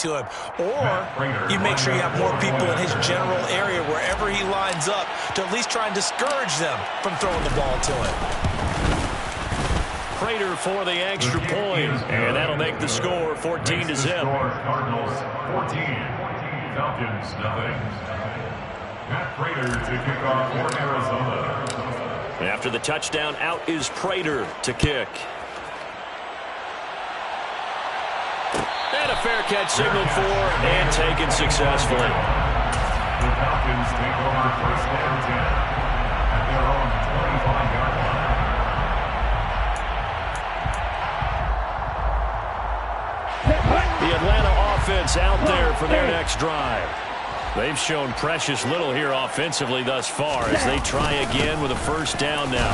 to him. Or you make sure you have more people in his general area wherever he lines up to at least try and discourage them from throwing the ball to him. Prater for the extra point, and that'll make the score 14-0. Cardinals 14, Falcons nothing. Matt Prater to kick off for Arizona. After the touchdown, out is Prater to kick. And a fair catch signaled for and taken successfully. The Falcons take over first and 10 at their own 25-yard line. The Atlanta offense out there for their next drive. They've shown precious little here offensively thus far as they try again with a first down now.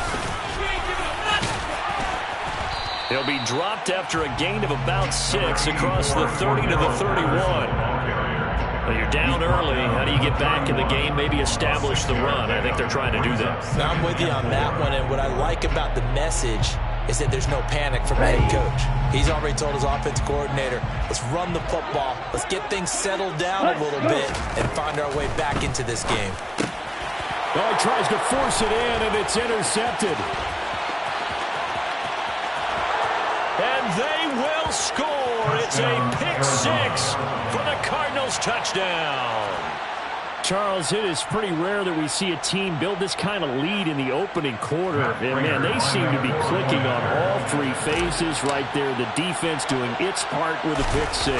He'll be dropped after a gain of about 6 across the 30 to the 31. Well, you're down early. How do you get back in the game, maybe establish the run? I think they're trying to do that. Now, I'm with you on that one, and what I like about the message is that there's no panic from the head coach. He's already told his offensive coordinator, let's run the football, let's get things settled down a little bit and find our way back into this game. Well, he tries to force it in, and it's intercepted. And they will score. It's a pick 6 for the Cardinals touchdown. Charles, it is pretty rare that we see a team build this kind of lead in the opening quarter. And, man, they seem to be clicking on all 3 phases right there. The defense doing its part with a pick 6.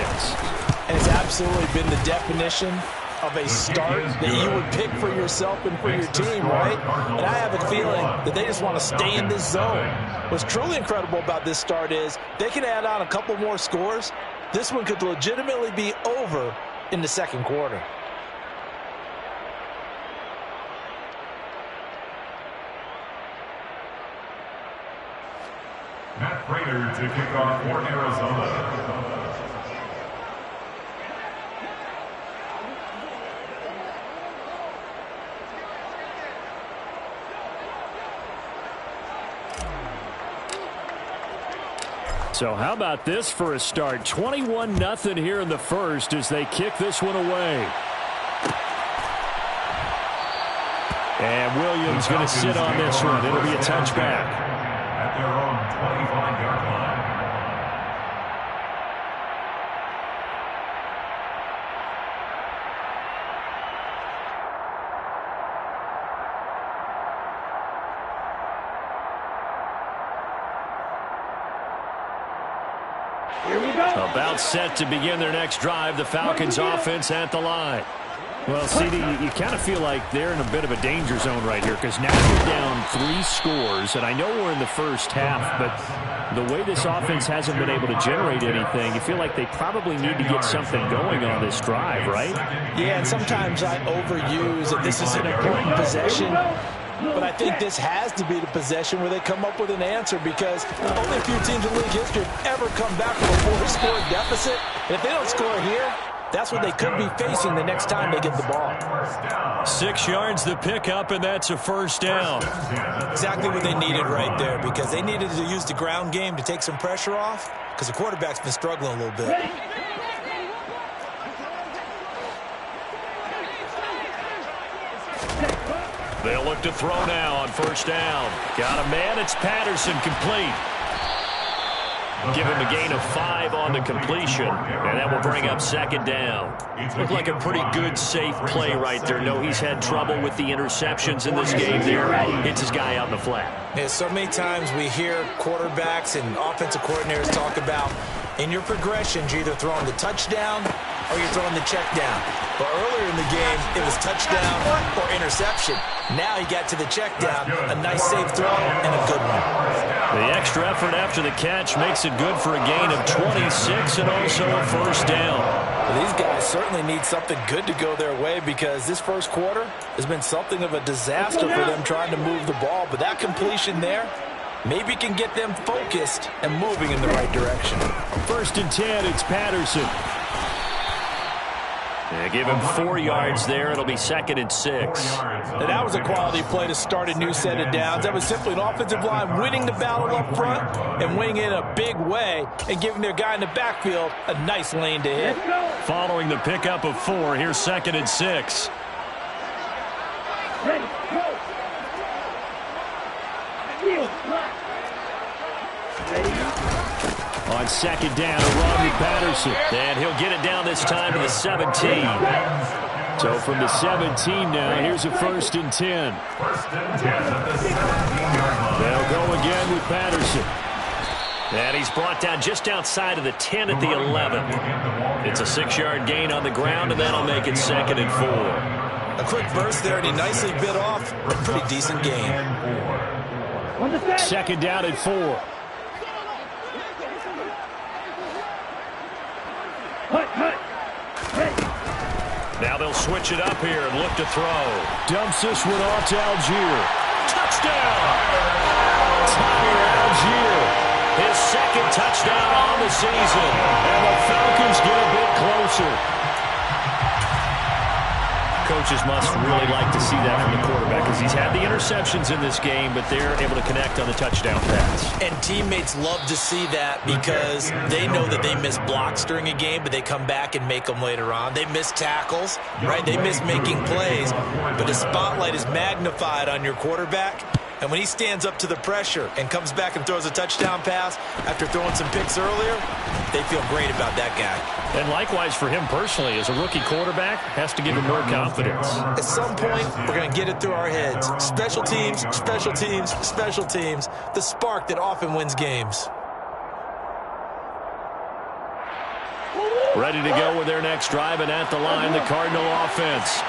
And it's absolutely been the definition of a start that you would pick for yourself and for your team, right? And I have a feeling that they just want to stay in this zone. What's truly incredible about this start is they can add on a couple more scores. This one could legitimately be over in the second quarter. Matt Prater to kick off for Arizona. So how about this for a start? 21-0 here in the first as they kick this one away. And Williams going to sit on this one. It'll be a touchback. At their own 25-yard line. Here we go. About set to begin their next drive. The Falcons offense at the line. Well, CD, you kind of feel like they're in a bit of a danger zone right here because now you're down 3 scores, and I know we're in the first half, but the way this offense hasn't been able to generate anything, you feel like they probably need to get something going on this drive, right? Yeah, and sometimes I overuse that this is an important possession, but I think this has to be the possession where they come up with an answer because only a few teams in league history have ever come back from a 4-score deficit, and if they don't score here, that's what they could be facing the next time they get the ball. 6 yards the pickup, and that's a first down. Exactly what they needed right there because they needed to use the ground game to take some pressure off because the quarterback's been struggling a little bit. They'll look to throw now on first down. Got a man. It's Patterson, complete. Give him a gain of 5 on the completion, and that will bring up second down. Looked like a pretty good, safe play right there. No, he's had trouble with the interceptions in this game there. Hits his guy out in the flat. Yeah, so many times we hear quarterbacks and offensive coordinators talk about in your progressions, you're either throwing the touchdown or you're throwing the check down. But earlier in the game, it was touchdown or interception. Now he got to the check down, a nice safe throw, and a good one. The extra effort after the catch makes it good for a gain of 26 and also a first down. Well, these guys certainly need something good to go their way because this first quarter has been something of a disaster for them trying to move the ball. But that completion there maybe can get them focused and moving in the right direction. 1st and 10, it's Patterson. Yeah, give him 4 yards there. It'll be 2nd and 6. Now, that was a quality play to start a new set of downs. That was simply an offensive line winning the battle up front and winning it in a big way and giving their guy in the backfield a nice lane to hit. following the pickup of 4. Here's 2nd and 6. Ready, go. On 2nd down, a run with Patterson. And he'll get it down this time to the 17. So from the 17 now, here's a 1st and 10. They'll go again with Patterson. And he's brought down just outside of the 10 at the 11. It's a 6-yard gain on the ground, and that'll make it 2nd and 4. A quick burst there, and he nicely bit off a pretty decent gain. 2nd down and 4. Now they'll switch it up here and look to throw. Dumps this one off to Algier. Touchdown! Tyler Algier. His 2nd touchdown on the season. And the Falcons get a bit closer. Coaches must really like to see that from the quarterback because he's had the interceptions in this game, but they're able to connect on the touchdown pass. And teammates love to see that because they know that they miss blocks during a game, but they come back and make them later on. They miss tackles, right? They miss making plays, but the spotlight is magnified on your quarterback. And when he stands up to the pressure and comes back and throws a touchdown pass after throwing some picks earlier, they feel great about that guy. And likewise for him personally, as a rookie quarterback, has to give him more confidence. At some point, we're going to get it through our heads. Special teams, special teams, special teams. The spark that often wins games. Ready to go with their next drive, and at the line, the Cardinal offense.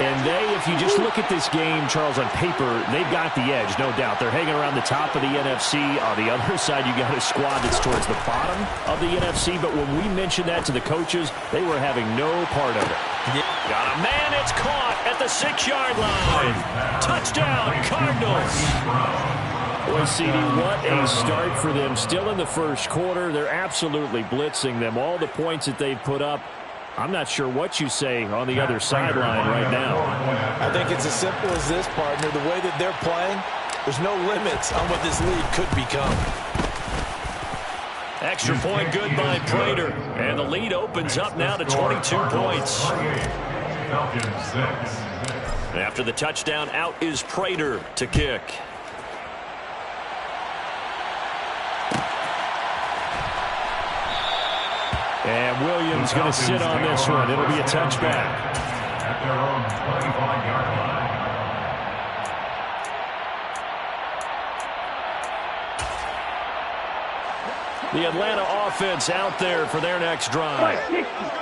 And if you just look at this game, Charles, on paper, they've got the edge, no doubt. They're hanging around the top of the NFC. On the other side, you got a squad that's towards the bottom of the NFC. But when we mentioned that to the coaches, they were having no part of it. Got a man, it's caught at the 6-yard line. Touchdown, Cardinals. Boy, CD, what a start for them. Still in the first quarter, they're absolutely blitzing them. All the points that they've put up, I'm not sure what you say on the other sideline right now. I think it's as simple as this, partner. The way that they're playing, there's no limits on what this league could become. Extra point good by Prater. And the lead opens up now to 22 points. After the touchdown, out is Prater to kick. And Williams going to sit on this one. It'll be a touchback. At their own 25-yard line. The Atlanta offense out there for their next drive.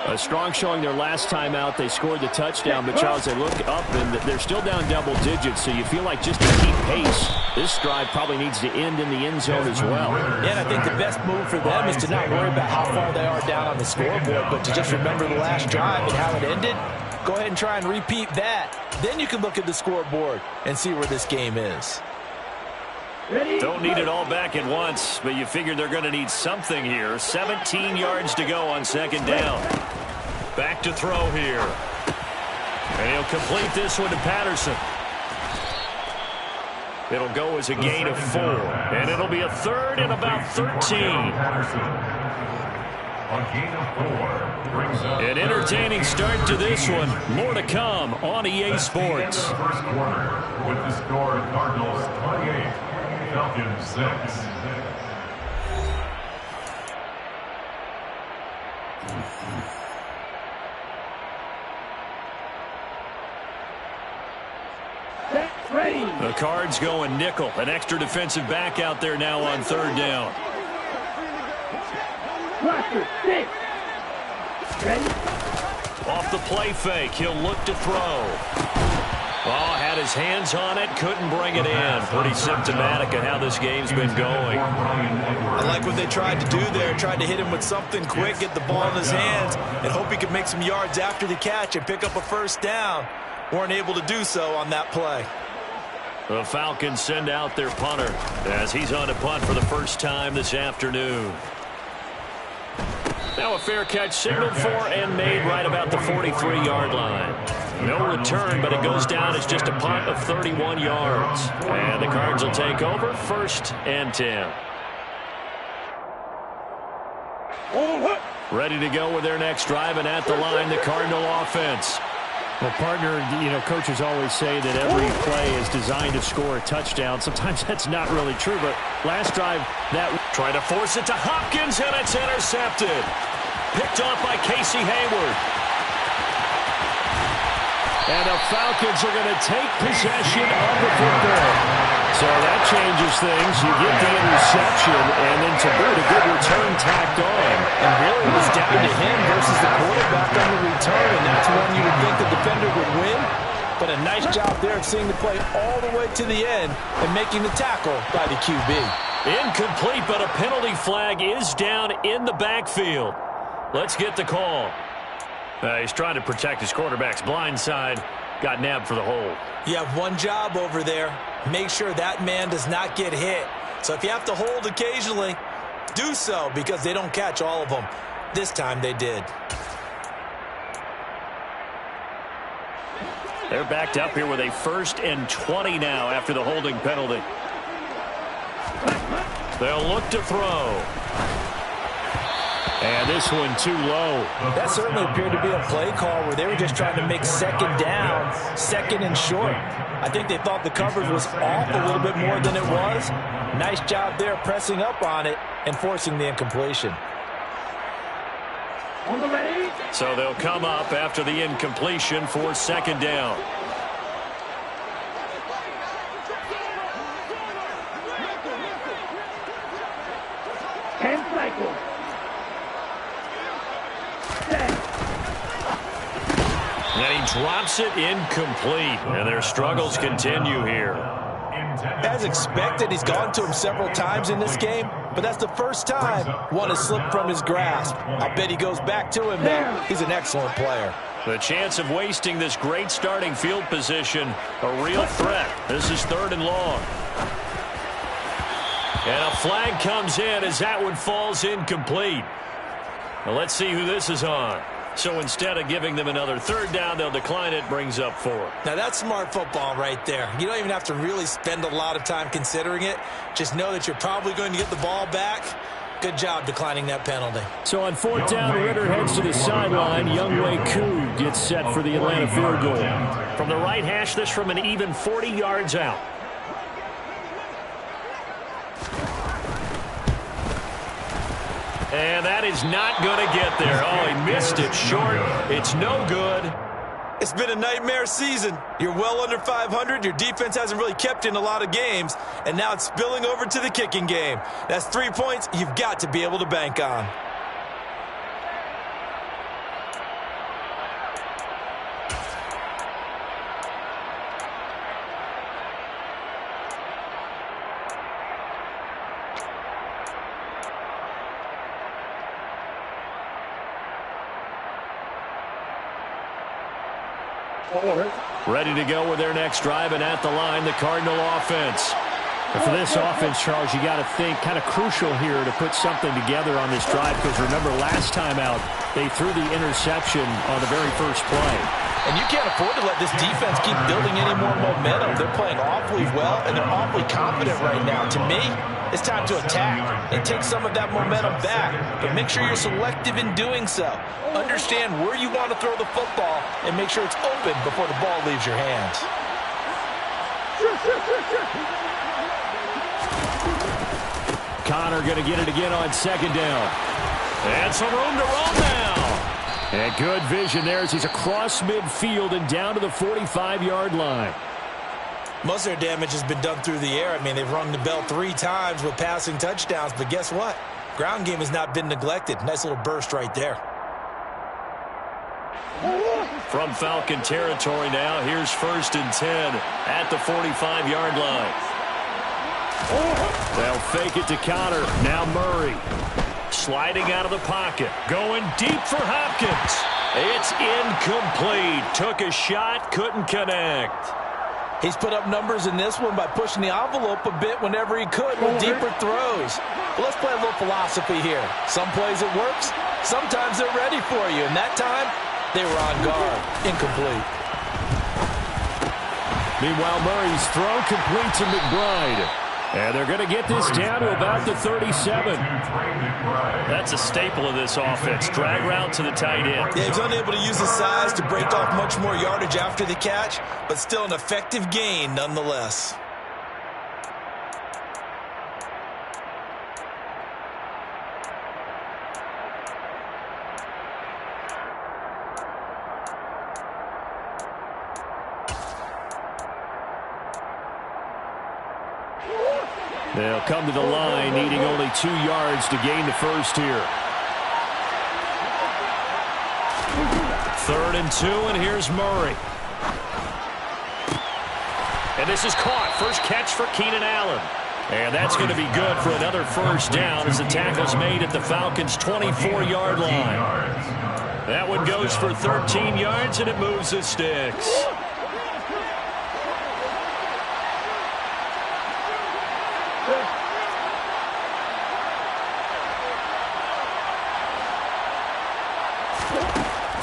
A strong showing their last time out. They scored the touchdown, but Charles, they look up and they're still down double digits, so you feel like just to keep pace, this drive probably needs to end in the end zone as well. Yeah, and I think the best move for them is to not worry about how far they are down on the scoreboard, but to just remember the last drive and how it ended. Go ahead and try and repeat that. Then you can look at the scoreboard and see where this game is. Don't need it all back at once, but you figure they're going to need something here. 17 yards to go on 2nd down. Back to throw here. And he'll complete this one to Patterson. It'll go as a gain of 4. And it'll be a 3rd and about 13. An entertaining start to this one. More to come on EA Sports. First quarter with the score Cardinals 28, Falcons 6. The Cards going nickel. An extra defensive back out there now on 3rd down. Off the play fake, he'll look to throw. Oh, had his hands on it, couldn't bring it in. Pretty symptomatic of how this game's been going. I like what they tried to do there. Tried to hit him with something quick, get the ball in his hands, and hope he could make some yards after the catch and pick up a 1st down. Weren't able to do so on that play. The Falcons send out their punter as he's on to punt for the first time this afternoon. Now a fair catch signaled for and made right about the 43-yard line. No return, but it goes down as just a punt of 31 yards. And the Cards will take over 1st and 10. Ready to go with their next drive, and at the line, the Cardinal offense. Well, partner, coaches always say that every play is designed to score a touchdown. Sometimes that's not really true, but last drive, that... Trying to force it to Hopkins, and it's intercepted. Picked off by Casey Hayward. And the Falcons are going to take possession of the football. So that changes things. You get the interception, and then to boot, a good return tacked on. And really, it was down to him versus the quarterback on the return, and that's one you would think the defender would win. But a nice job there of seeing the play all the way to the end and making the tackle by the QB. Incomplete, but a penalty flag is down in the backfield. Let's get the call. He's trying to protect his quarterback's blind side. Got nabbed for the hold. You have one job over there. Make sure that man does not get hit. So if you have to hold occasionally, do so, because they don't catch all of them. This time they did. They're backed up here with a 1st and 20 now after the holding penalty. They'll look to throw. And this one too low. That certainly appeared to be a play call where they were just trying to make second down, second and short. I think they thought the coverage was off a little bit more than it was. Nice job there pressing up on it and forcing the incompletion. So they'll come up after the incompletion for second down. And he drops it incomplete. And their struggles continue here. As expected, he's gone to him several times in this game, but that's the first time one has slipped from his grasp. I bet he goes back to him now. He's an excellent player. The chance of wasting this great starting field position, a real threat. This is 3rd and long. And a flag comes in as that one falls incomplete. Now let's see who this is on. So instead of giving them another 3rd down, they'll decline it, brings up 4. Now that's smart football right there. You don't even have to really spend a lot of time considering it. Just know that you're probably going to get the ball back. Good job declining that penalty. So on 4th down, Ritter heads to the sideline. Younghoe Koo gets set for the Atlanta field goal. From the right hash, this from an even 40 yards out. And that is not going to get there. Oh, he missed it short. It's no good. It's been a nightmare season. You're well under 500. Your defense hasn't really kept in a lot of games. And now it's spilling over to the kicking game. That's 3 points you've got to be able to bank on. Ready to go with their next drive, and at the line, the Cardinal offense. And for this offense, Charles, you got to think kind of crucial here to put something together on this drive, because remember last time out, they threw the interception on the very first play. And you can't afford to let this defense keep building any more momentum. They're playing awfully well, and they're awfully confident right now. To me, it's time to attack and take some of that momentum back. But make sure you're selective in doing so. Understand where you want to throw the football and make sure it's open before the ball leaves your hands. Connor going to get it again on 2nd down. And some room to run now. And good vision there as he's across midfield and down to the 45-yard line. Most of their damage has been done through the air. I mean, they've rung the bell 3 times with passing touchdowns, but guess what? Ground game has not been neglected. Nice little burst right there. From Falcon territory now, here's 1st and 10 at the 45-yard line. They'll fake it to Connor. Now Murray. Sliding out of the pocket. Going deep for Hopkins. It's incomplete. Took a shot, couldn't connect. He's put up numbers in this one by pushing the envelope a bit whenever he could with deeper throws. But let's play a little philosophy here. Some plays it works. Sometimes they're ready for you. And that time, they were on guard. Incomplete. Meanwhile, Murray's throw complete to McBride. And they're going to get this down to about the 37. That's a staple of this offense. Drag route to the tight end. Yeah, he's unable to use his size to break off much more yardage after the catch, but still an effective gain nonetheless. They'll come to the line, needing only 2 yards to gain the first here. 3rd and 2, and here's Murray. And this is caught. First catch for Keenan Allen. And that's going to be good for another first down as the tackle's made at the Falcons' 24-yard line. That one goes for 13 yards, and it moves the sticks.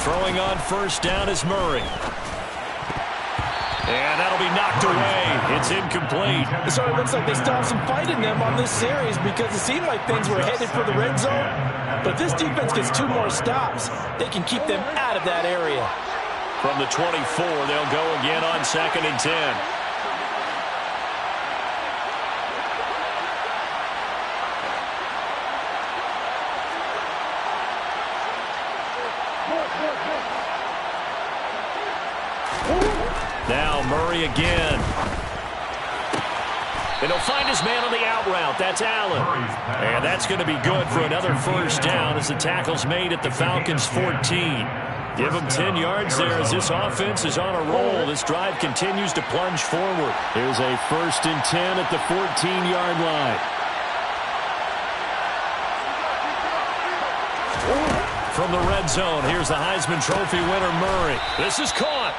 Throwing on first down is Murray. And that'll be knocked away. It's incomplete. It sort of looks like they still have some fight in them on this series because it seemed like things were headed for the red zone. But if this defense gets 2 more stops, they can keep them out of that area. From the 24, they'll go again on 2nd and 10. Now Murray again. And he'll find his man on the out route. That's Allen. And that's going to be good for another first down as the tackle's made at the Falcons' 14. Give them 10 yards there as this offense is on a roll. This drive continues to plunge forward. Here's a 1st and 10 at the 14-yard line. From the red zone, here's the Heisman Trophy winner, Murray. This is caught.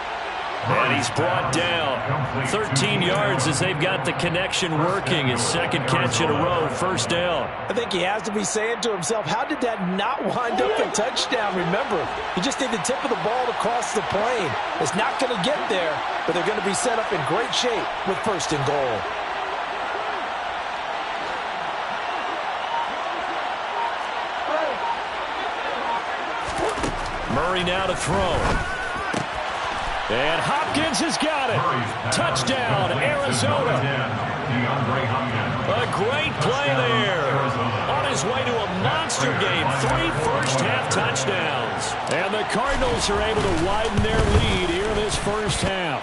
And he's brought down 13 yards as they've got the connection working. His 2nd catch in a row, first down. I think he has to be saying to himself, how did that not wind up a touchdown? Remember, he just need the tip of the ball to cross the plane. It's not going to get there, but they're going to be set up in great shape with 1st and goal. Murray now to throw. And Hopkins has got it. Touchdown, Arizona. A great play there. On his way to a monster game. 3 first-half touchdowns. And the Cardinals are able to widen their lead here in this first half.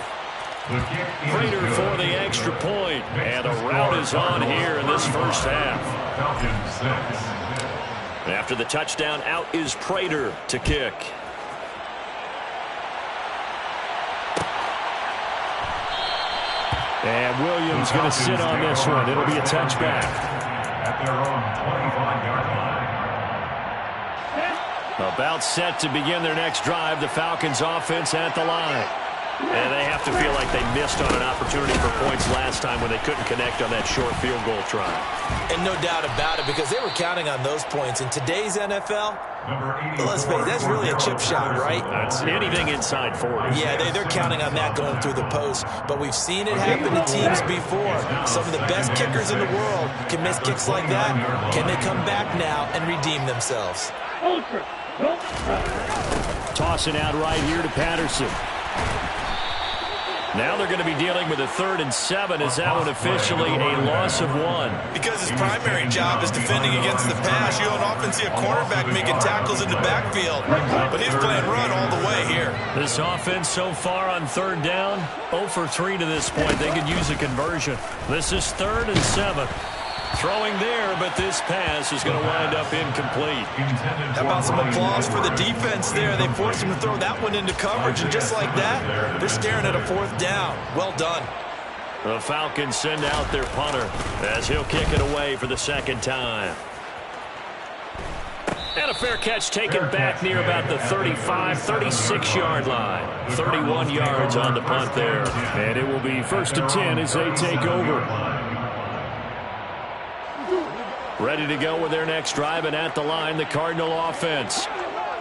Prater for the extra point. And the route is on here in this first half. After the touchdown, out is Prater to kick. And Williams going to sit on this one. It'll be a touchback. At their own 25-yard line. About set to begin their next drive. The Falcons offense at the line. And they have to feel like they missed on an opportunity for points last time when they couldn't connect on that short field goal try. And no doubt about it, because they were counting on those points. In today's NFL, let's face it, that's really a chip shot, right? That's anything inside 40. Yeah, they're counting on that going through the post. But we've seen it happen to teams before. Some of the best kickers in the world can miss kicks like that. Can they come back now and redeem themselves? Tossing out right here to Patterson. Now they're going to be dealing with a 3rd and 7. Is that one officially a loss of 1? Because his primary job is defending against the pass. You don't often see a cornerback making tackles in the backfield. But he's playing run all the way here. This offense so far on 3rd down, 0 for 3 to this point. They could use a conversion. This is 3rd and 7. Throwing there, but this pass is going to wind up incomplete. How about some applause for the defense there? They forced him to throw that one into coverage, and just like that, they're staring at a 4th down. Well done. The Falcons send out their punter as he'll kick it away for the 2nd time. And a fair catch taken back near about the 35, 36-yard line. 31 yards on the punt there. And it will be 1st and 10 as they take over. Ready to go with their next drive, and at the line, the Cardinal offense.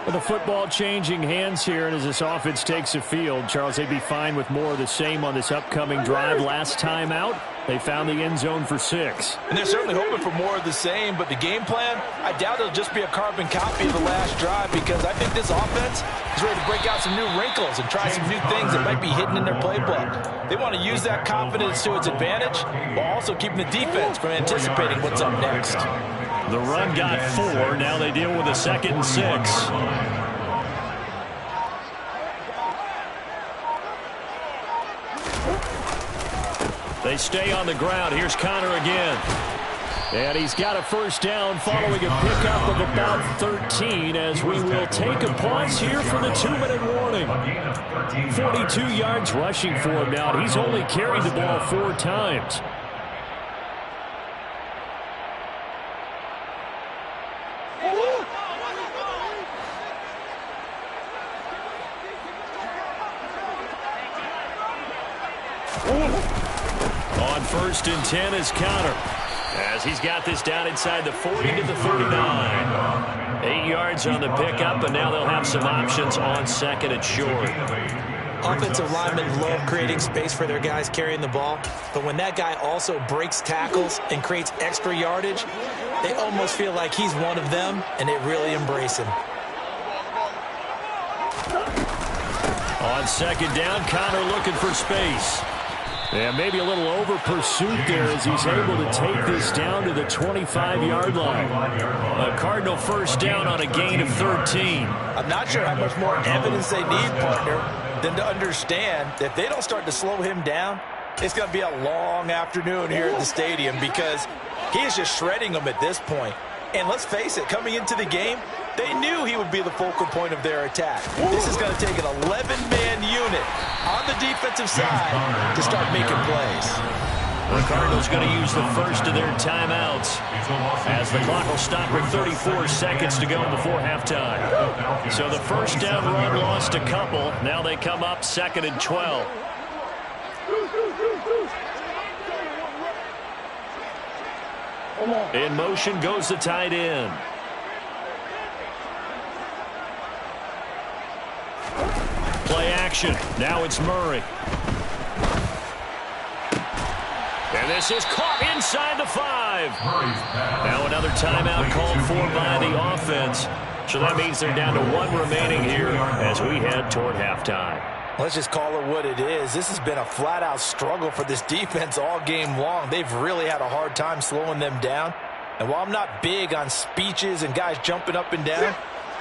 With the football changing hands here, and as this offense takes the field, Charles, they'd be fine with more of the same on this upcoming drive. Last time out, They found the end zone for 6. And they're certainly hoping for more of the same, but the game plan, I doubt it'll just be a carbon copy of the last drive, because I think this offense is ready to break out some new wrinkles and try some new things that might be hidden in their playbook. They want to use that confidence to its advantage while also keeping the defense from anticipating what's up next. The run got 4. Now they deal with a 2nd and 6. They stay on the ground. Here's Connor again. And he's got a first down following a pickup of about 13, as we will take a pause here for the 2-minute warning. 42 yards rushing for him now. He's only carried the ball 4 times. On 1st and 10 is Connor, as he's got this down inside the 40 to the 39. 8 yards on the pickup, and now they'll have some options on 2nd and short. Offensive linemen love creating space for their guys carrying the ball, but when that guy also breaks tackles and creates extra yardage, they almost feel like he's one of them, and they really embrace him. On 2nd down, Connor looking for space. And maybe a little over pursuit there as he's able to take this down to the 25-yard line. A Cardinal first down on a gain of 13. I'm not sure how much more evidence they need, partner, than to understand that if they don't start to slow him down, it's going to be a long afternoon here at the stadium, because he is just shredding them at this point. And let's face it, coming into the game, they knew he would be the focal point of their attack. This is going to take an 11-man unit on the defensive side to start making plays. The Cardinals going to use the first of their timeouts, as the clock will stop with 34 seconds to go before halftime. So the first down run lost a couple. Now they come up 2nd and 12. In motion goes the tight end. Play action. Now it's Murray. And this is caught inside the 5. Now another timeout called for by the offense. So that means they're down to 1 remaining here as we head toward halftime. Let's just call it what it is. This has been a flat-out struggle for this defense all game long. They've really had a hard time slowing them down. And while I'm not big on speeches and guys jumping up and down,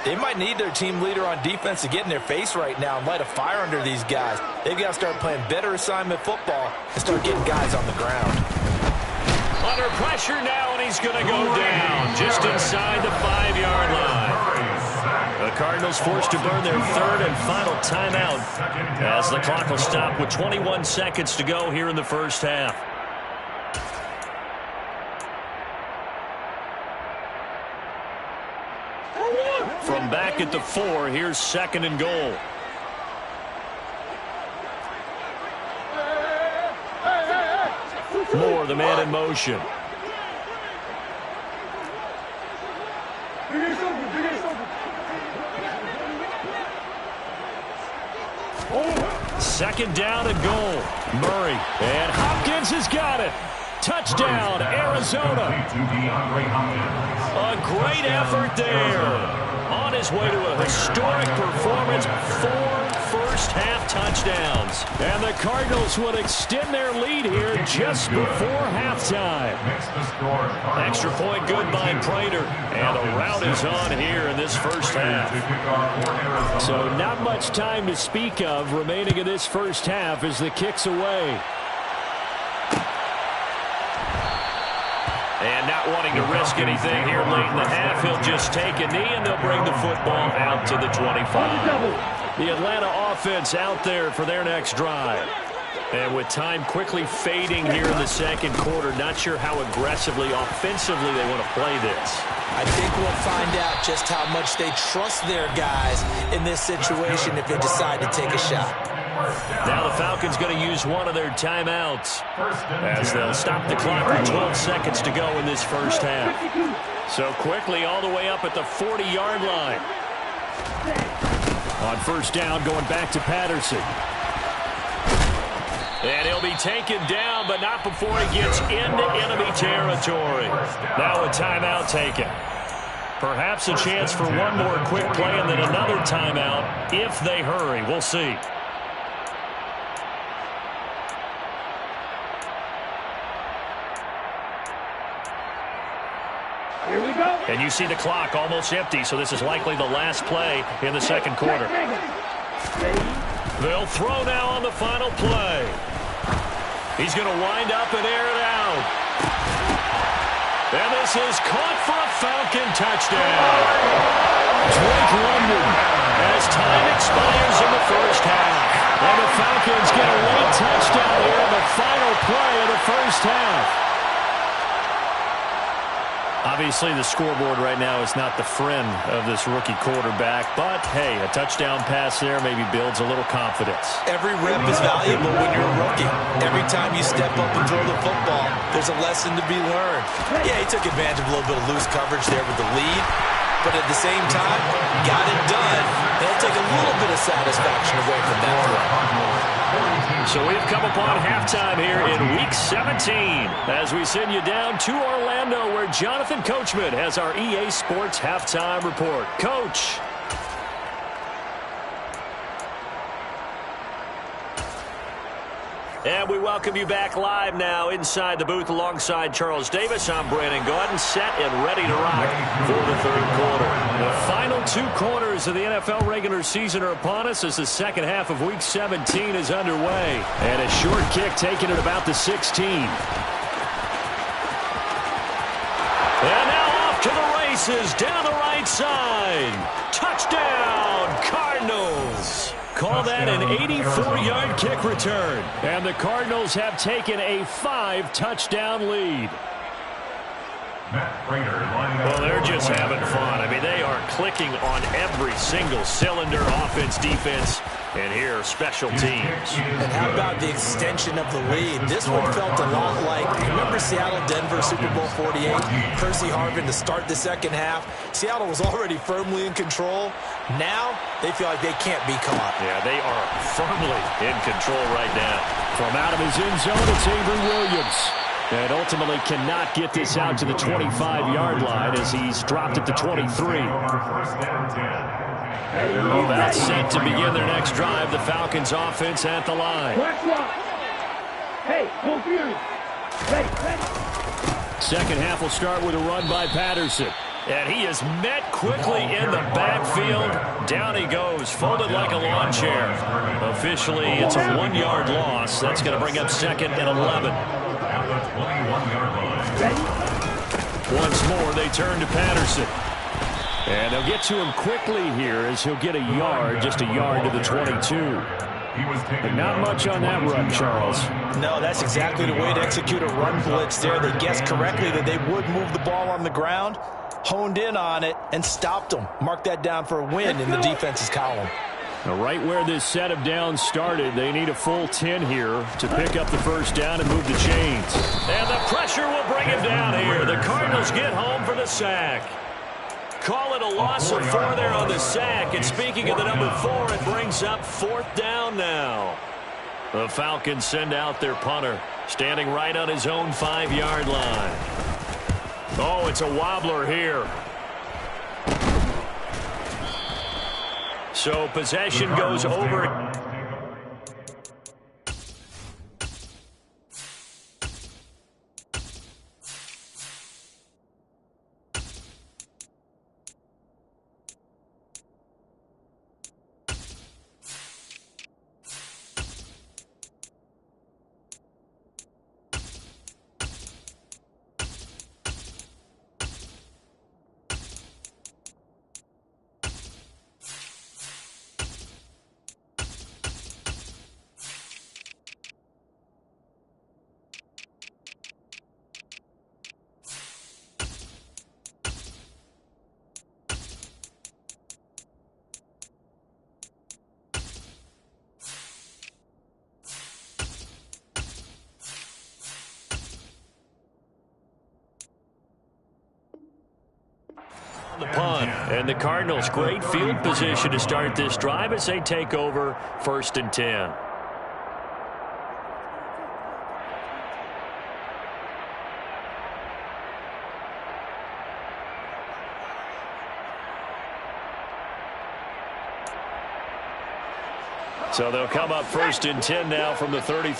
they might need their team leader on defense to get in their face right now and light a fire under these guys. They've got to start playing better assignment football and start getting guys on the ground. Under pressure now, and he's going to go down just inside the 5-yard line. The Cardinals forced to burn their 3rd and final timeout as the clock will stop with 21 seconds to go here in the first half. From back at the 4, here's 2nd and goal. Moore, the man in motion. Second down and goal. Murray. And Hopkins has got it. Touchdown, Arizona. A great effort there. On his way to a historic performance, 4 first-half touchdowns. And the Cardinals will extend their lead here just before halftime. Extra point good by Prater. And the rout is on here in this first half. So not much time to speak of remaining in this first half as the kick's away. And not wanting to risk anything here late in the half, he'll just take a knee and they'll bring the football out to the 25. The Atlanta offense out there for their next drive. And with time quickly fading here in the second quarter, not sure how aggressively, offensively they want to play this. I think we'll find out just how much they trust their guys in this situation if they decide to take a shot. Now the Falcons going to use one of their timeouts as they'll stop the clock with 12 seconds to go in this first half. So quickly all the way up at the 40-yard line. On first down, going back to Patterson. And he'll be taken down, but not before he gets into enemy territory. Now a timeout taken. Perhaps a chance for one more quick play and then another timeout if they hurry. We'll see. Here we go. And you see the clock almost empty, so this is likely the last play in the second quarter. They'll throw now on the final play. He's going to wind up and air it out. And this is caught for a Falcon touchdown. Drake London as time expires in the first half. And the Falcons get a late touchdown here in the final play of the first half. Obviously, the scoreboard right now is not the friend of this rookie quarterback. But, hey, a touchdown pass there maybe builds a little confidence. Every rep is valuable when you're a rookie. Every time you step up and throw the football, there's a lesson to be learned. Yeah, he took advantage of a little bit of loose coverage there with the lead. But at the same time, got it done. He'll take a little bit of satisfaction away from that throw. So we've come upon halftime here in Week 17 as we send you down to Orlando where Jonathan Coachman has our EA Sports Halftime Report. Coach. And we welcome you back live now inside the booth alongside Charles Davis. I'm Brandon Gaudin, set and ready to rock for the third quarter. The final two quarters of the NFL regular season are upon us as the second half of Week 17 is underway. And a short kick taken at about the 16. And now off to the races down the right side. Touchdown, Cardinals. Call that an 84-yard kick return. And the Cardinals have taken a 5-touchdown lead. Well, they're just having fun. I mean, they are clicking on every single cylinder, offense, defense, and here, special teams. And how about the extension of the lead? This one felt a lot like, remember Seattle-Denver Super Bowl 48? Percy Harvin to start the second half. Seattle was already firmly in control. Now, they feel like they can't be caught. Yeah, they are firmly in control right now. From out of his end zone, it's Avery Williams. And ultimately cannot get this out to the 25-yard line as he's dropped at the 23. About set to begin their next drive. The Falcons offense at the line. Hey, full fury. Ready. Second half will start with a run by Patterson. And he is met quickly in the backfield. Down he goes, folded like a lawn chair. Officially, it's a 1-yard loss. That's going to bring up second and 11. Once more, they turn to Patterson. And they'll get to him quickly here as he'll get a yard, just a yard to the 22. And not much on that run, Charles. No, that's exactly the way to execute a run blitz there. They guessed correctly that they would move the ball on the ground, honed in on it, and stopped them. Mark that down for a win in the defense's column. Now, right where this set of downs started, they need a full 10 here to pick up the first down and move the chains. And the pressure will bring him down here. The Cardinals get home for the sack. Call it a loss of 4 there on the sack. And speaking of the number 4, it brings up 4th down now. The Falcons send out their punter, standing right on his own 5-yard line. Oh, it's a wobbler here. So possession goes over. The punt, and the Cardinals great field position to start this drive as they take over 1st and 10. So they'll come up 1st and 10 now from the 33.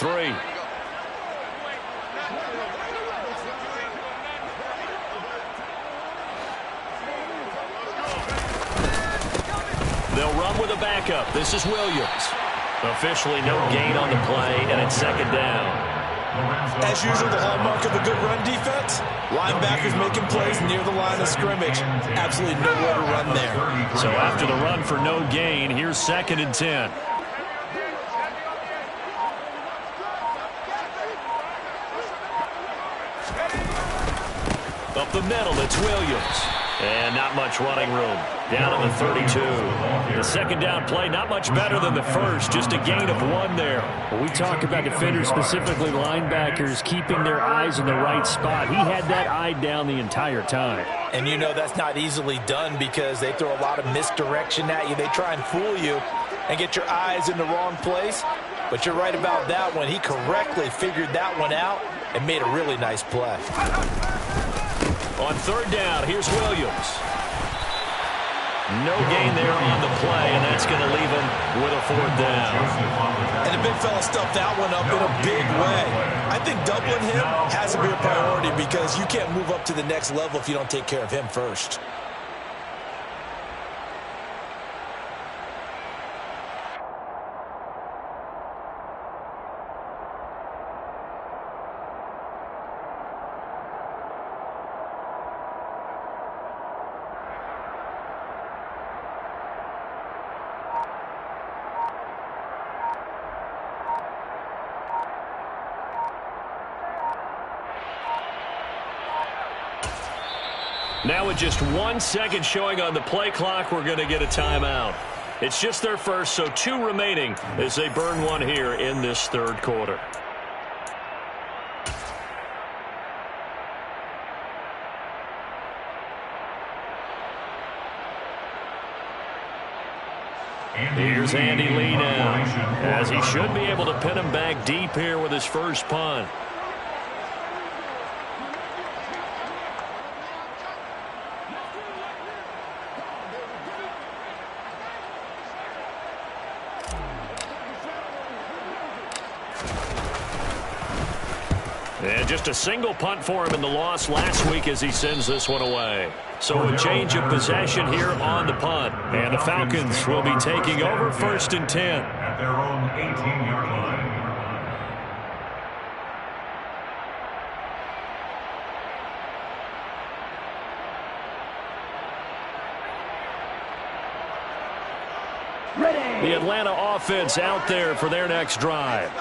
They'll run with a backup. This is Williams. Officially no gain on the play, and it's 2nd down. As usual, the hallmark of a good run defense, linebackers making plays near the line of scrimmage. Absolutely nowhere to run there. So after the run for no gain, here's 2nd and 10. Up the middle, it's Williams. And not much running room. Down at the 32. The 2nd down play, not much better than the first. Just a gain of 1 there. When we talk about defenders, specifically linebackers, keeping their eyes in the right spot. He had that eye down the entire time. And you know that's not easily done because they throw a lot of misdirection at you. They try and fool you and get your eyes in the wrong place. But you're right about that one. He correctly figured that one out and made a really nice play. On 3rd down, here's Williams. No gain there on the play, and that's going to leave him with a 4th down. And the big fella stuffed that one up in a big way. I think doubling him has to be a priority because you can't move up to the next level if you don't take care of him first. Now with just 1 second showing on the play clock, we're going to get a timeout. It's just their first, so 2 remaining as they burn 1 here in this 3rd quarter. Here's Andy Lee now, as he should be able to pin him back deep here with his first punt. And just a single punt for him in the loss last week as he sends this one away. So a change of possession here on the punt. And the Falcons will be taking over 1st and 10. At their own 18-yard line. The Atlanta offense out there for their next drive.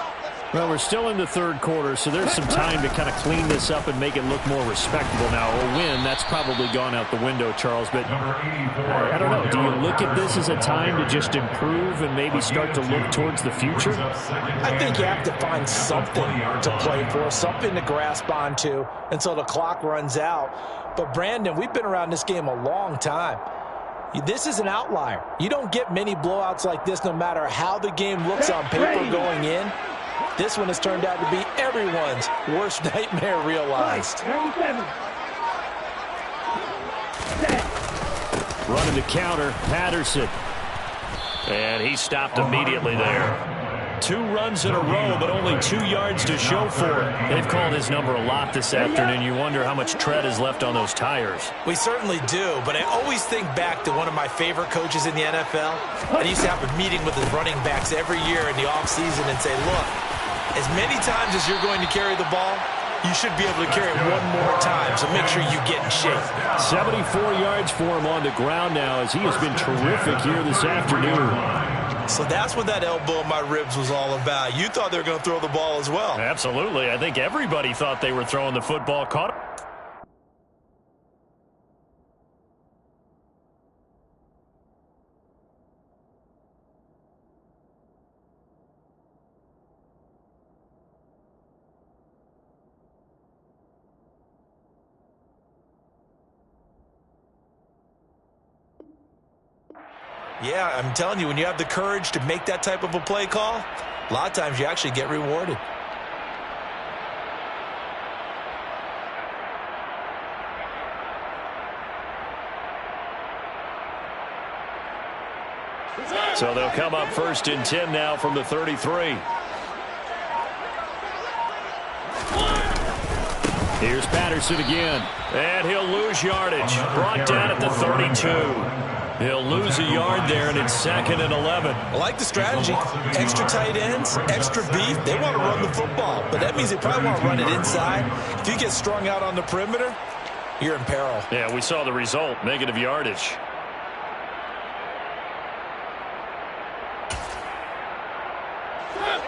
Well, we're still in the 3rd quarter, so there's some time to kind of clean this up and make it look more respectable. Now, a win, that's probably gone out the window, Charles, but I don't know. Do you look at this as a time to just improve and maybe start to look towards the future? I think you have to find something to play for, something to grasp onto until the clock runs out. But, Brandon, we've been around this game a long time. This is an outlier. You don't get many blowouts like this no matter how the game looks on paper going in. This one has turned out to be everyone's worst nightmare realized. Running the counter, Patterson. And he stopped immediately there. 2 runs in a row, but only 2 yards to show for it. They've called his number a lot this afternoon. You wonder how much tread is left on those tires. We certainly do, but I always think back to one of my favorite coaches in the NFL. I used to have a meeting with his running backs every year in the offseason and say, look, as many times as you're going to carry the ball, you should be able to carry it one more time, so make sure you get in shape. 74 yards for him on the ground now as he has been terrific here this afternoon. So that's what that elbow in my ribs was all about. You thought they were going to throw the ball as well. Absolutely. I think everybody thought they were throwing the football. Caught it. Yeah, I'm telling you, when you have the courage to make that type of a play call, a lot of times you actually get rewarded. So they'll come up 1st and 10 now from the 33. Here's Patterson again. And he'll lose yardage. Brought down at the 32. He'll lose a yard there, and it's 2nd and 11. I like the strategy. Extra tight ends, extra beef. They want to run the football, but that means they probably want to run it inside. If you get strung out on the perimeter, you're in peril. Yeah, we saw the result, negative yardage.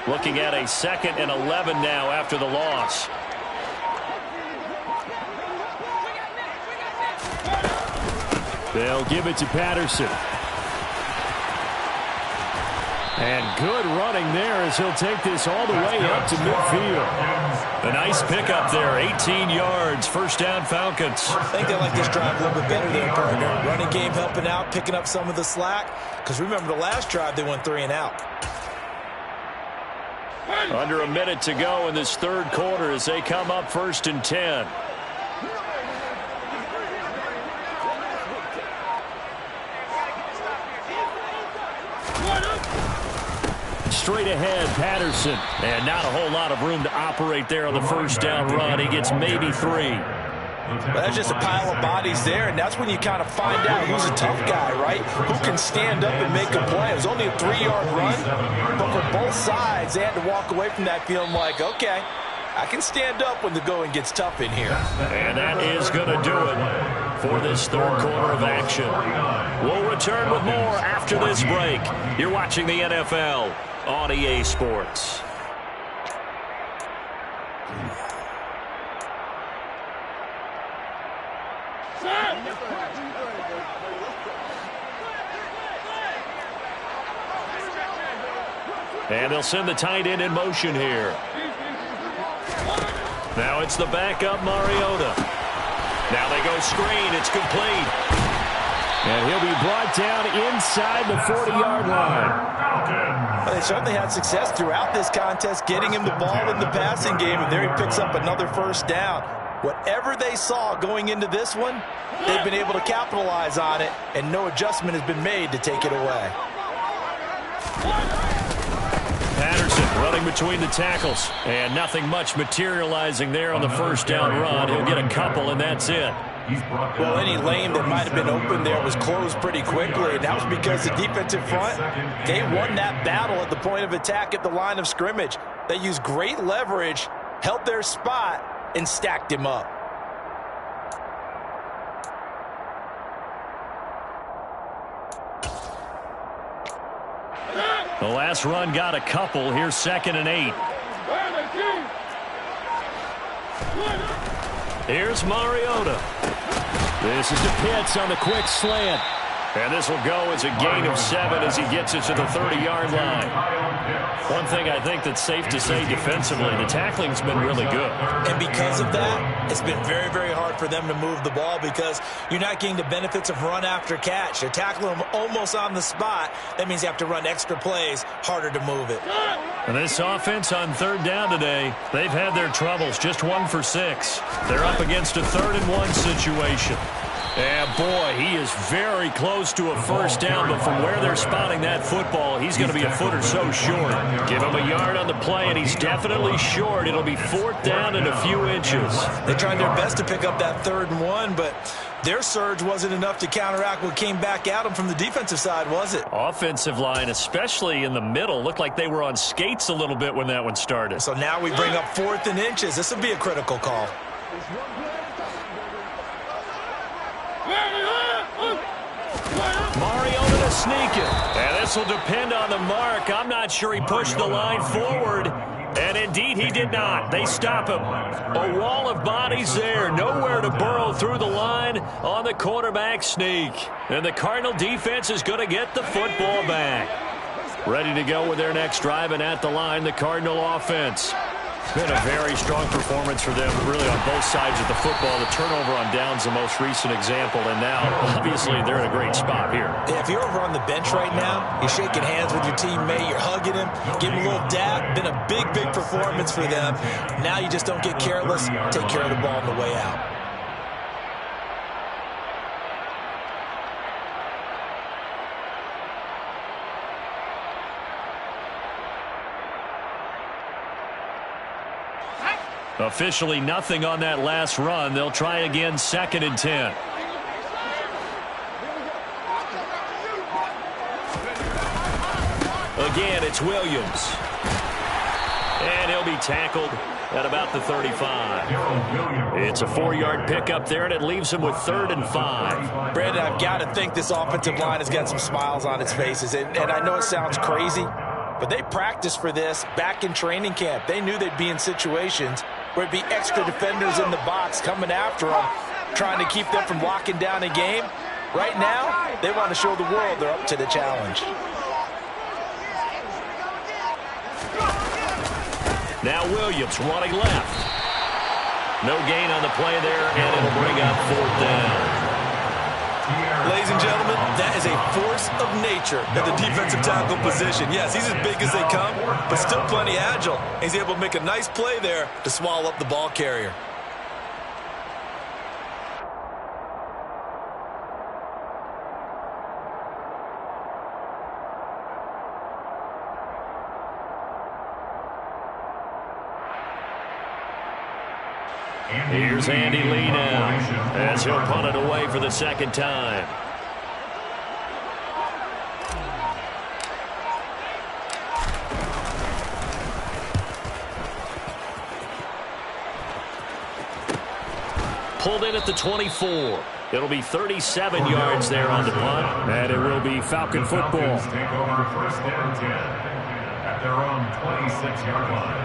Looking at a 2nd and 11 now after the loss. They'll give it to Patterson. And good running there as he'll take this all the way up to midfield. A nice pickup there, 18 yards, 1st down Falcons. I think they like this drive a little bit better there, partner. Running game helping out, picking up some of the slack. Because remember the last drive, they went 3 and out. Under a minute to go in this 3rd quarter as they come up 1st and 10. Straight ahead, Patterson. And not a whole lot of room to operate there on the 1st down run. He gets maybe 3. But that's just a pile of bodies there, and that's when you kind of find out who's a tough guy, right? Who can stand up and make a play. It was only a 3-yard run, but for both sides, they had to walk away from that feeling like, okay, I can stand up when the going gets tough in here. And that is going to do it for this 3rd quarter of action. We'll return with more after this break. You're watching the NFL on EA Sports. And they'll send the tight end in motion here. Now it's the backup Mariota. Now they go screen. It's complete. And he'll be brought down inside the 40-yard line. Well, they certainly had success throughout this contest getting him the ball in the passing game, and there he picks up another 1st down. Whatever they saw going into this one, they've been able to capitalize on it, and no adjustment has been made to take it away. Patterson running between the tackles, and nothing much materializing there on the 1st down run. He'll get a couple, and that's it. Well, any lane that might have been open there was closed pretty quickly, and that was because the defensive front, they won that battle at the point of attack at the line of scrimmage. They used great leverage, held their spot, and stacked him up. The last run got a couple. Here's 2nd and 8. Here's Mariota. This is to Pitts on the quick slant. And this will go as a gain of 7 as he gets it to the 30-yard line. One thing I think that's safe to say defensively, the tackling's been really good. And because of that, it's been very, very hard for them to move the ball because you're not getting the benefits of run after catch. They're tackling them almost on the spot. That means you have to run extra plays, harder to move it. And this offense on 3rd down today, they've had their troubles, just 1 for 6. They're up against a 3rd and 1 situation. And boy, he is very close to a 1st down, but from where they're spotting that football, he's going to be a foot or so short. Give him a yard on the play, and he's definitely short. It'll be 4th down and a few inches. They tried their best to pick up that 3rd and 1, but their surge wasn't enough to counteract what came back at them from the defensive side, was it? Offensive line, especially in the middle, looked like they were on skates a little bit when that one started. So now we bring up 4th and inches. This will be a critical call. Mariota to sneak it. And this will depend on the mark. I'm not sure he pushed the line forward. And indeed he did not. They stop him. A wall of bodies there. Nowhere to burrow through the line on the quarterback sneak. And the Cardinal defense is going to get the football back. Ready to go with their next drive, and at the line, the Cardinal offense. Been a very strong performance for them, really, on both sides of the football. The turnover on downs, the most recent example, and now, obviously, they're in a great spot here. Yeah, if you're over on the bench right now, you're shaking hands with your teammate, you're hugging him, giving him a little dab. Been a big, big performance for them. Now you just don't get careless. Take care of the ball on the way out. Officially nothing on that last run. They'll try again, 2nd and 10. Again, it's Williams. And he'll be tackled at about the 35. It's a 4-yard pickup there, and it leaves him with 3rd and 5. Brandon, I've got to think this offensive line has got some smiles on its faces. And I know it sounds crazy, but they practiced for this back in training camp. They knew they'd be in situations where it'd be extra defenders in the box coming after them, trying to keep them from locking down a game. Right now, they want to show the world they're up to the challenge. Now Williams running left. No gain on the play there, and it'll bring up 4th down. Ladies and gentlemen, that is a force of nature at the defensive tackle position. Yes, he's as big as they come, but still plenty agile. He's able to make a nice play there to swallow up the ball carrier. Here's Andy Lee now as he'll punt it away for the 2nd time. Pulled in at the 24. It'll be 37 yards there on the punt, and it will be Falcon football. Take over 1st and 10 at their own 26-yard line.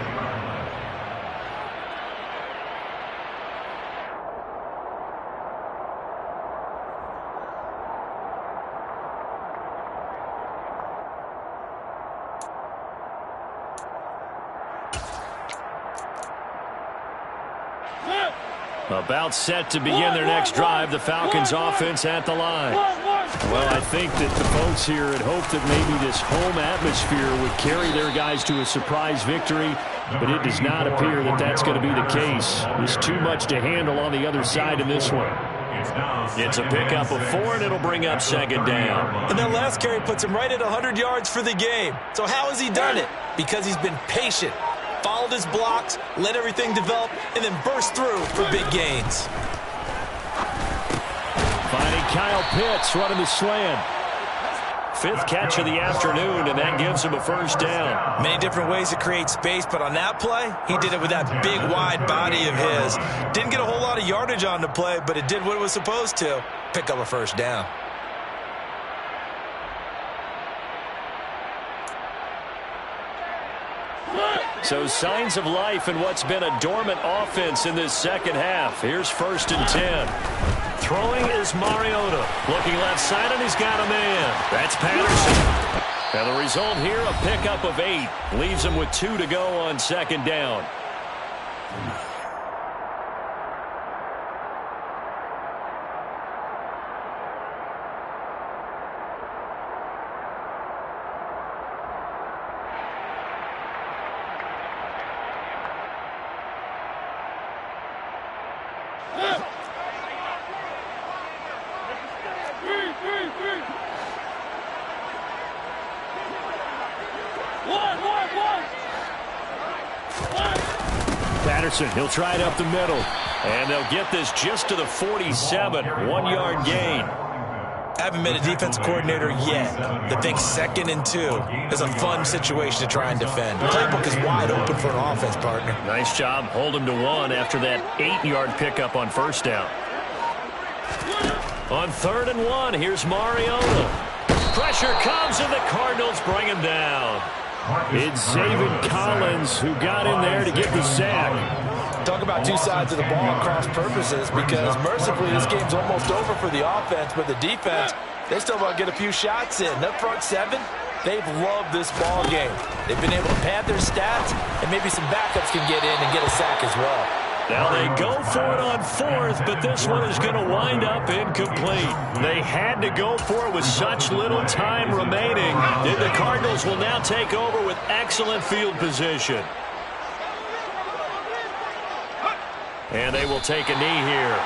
About set to begin their next drive, the Falcons offense at the line. Well, I think that the folks here had hoped that maybe this home atmosphere would carry their guys to a surprise victory, but it does not appear that that's going to be the case. There's too much to handle on the other side in this one. It's a pickup of 4, and it'll bring up 2nd down. And that last carry puts him right at 100 yards for the game. So how has he done it? Because he's been patient, followed his blocks, let everything develop, and then burst through for big gains. Finding Kyle Pitts running the slant. 5th catch of the afternoon, and that gives him a 1st down. Many different ways to create space, but on that play, he did it with that big, wide body of his. Didn't get a whole lot of yardage on the play, but it did what it was supposed to. Pick up a 1st down. So signs of life in what's been a dormant offense in this 2nd half. Here's 1st and 10. Throwing is Mariota. Looking left side, and he's got a man. That's Patterson. And the result here, a pickup of 8. Leaves him with 2 to go on 2nd down. Patterson, he'll try it up the middle. And they'll get this just to the 47. 1-yard gain. I haven't met a defense coordinator yet that thinks 2nd and 2 is a fun situation to try and defend. The playbook is wide open for an offense, partner. Nice job. Hold him to 1 after that 8-yard pickup on 1st down. On 3rd and 1, here's Mariota. Pressure comes, and the Cardinals bring him down. It's Zaven Collins who got in there to get the sack. Talk about two sides of the ball at cross purposes, because mercifully this game's almost over for the offense, but the defense, they still want to get a few shots in. That front 7, they've loved this ball game. They've been able to pad their stats, and maybe some backups can get in and get a sack as well. Now they go for it on 4th, but this one is going to wind up incomplete. They had to go for it with such little time remaining. The Cardinals will now take over with excellent field position. And they will take a knee here.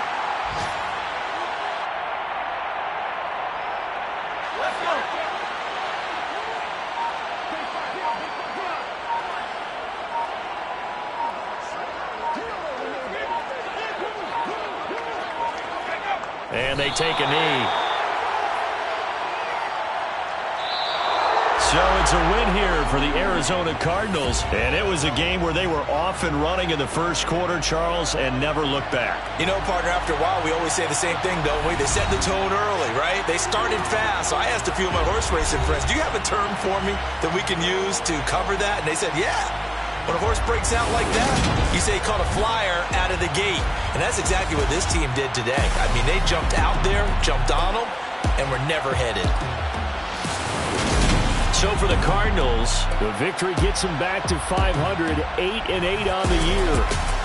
And they take a knee. So it's a win here for the Arizona Cardinals. And it was a game where they were off and running in the first quarter, Charles, and never looked back. You know, partner, after a while, we always say the same thing, don't we? They set the tone early, right? They started fast. So I asked a few of my horse racing friends, do you have a term for me that we can use to cover that? And they said, yeah. When a horse breaks out like that, you say he caught a flyer out of the gate. And that's exactly what this team did today. I mean, they jumped out there, jumped on them, and were never headed. So for the Cardinals, the victory gets them back to 500, 8-8 on the year.